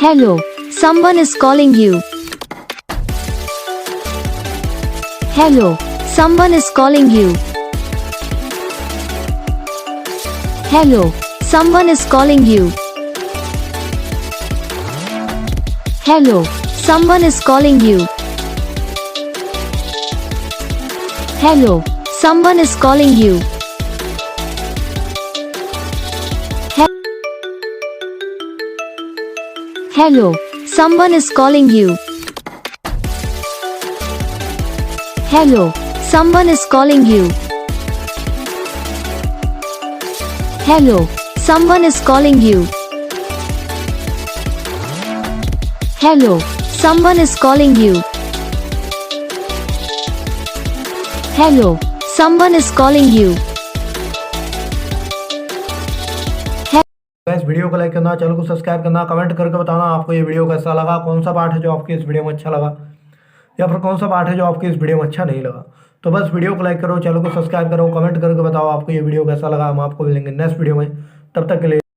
Hello, someone is calling you. Hello, someone is calling you. Hello, someone is calling you. Hello, someone is calling you. Hello, someone is calling you. Hello, someone is calling you. Hello, someone is calling you. Hello, someone is calling you. Hello, someone is calling you. Hello, someone is calling you. इस video को like करना, channel को subscribe करना, comment करके बताना आपको ये video कैसा लगा, कौन सा पार्ट है जो आपकी इस वीडियो में अच्छा लगा या फिर कौन सा पार्ट है जो आपकी इस वीडियो में अच्छा नहीं लगा। तो बस वीडियो को लाइक करो, चैनल को सब्सक्राइब करो, कमेंट करके बताओ आपको ये वीडियो कैसा लगा। हम आपको मिलेंगे नेक्स्ट वीडियो में, तब तक के लिए।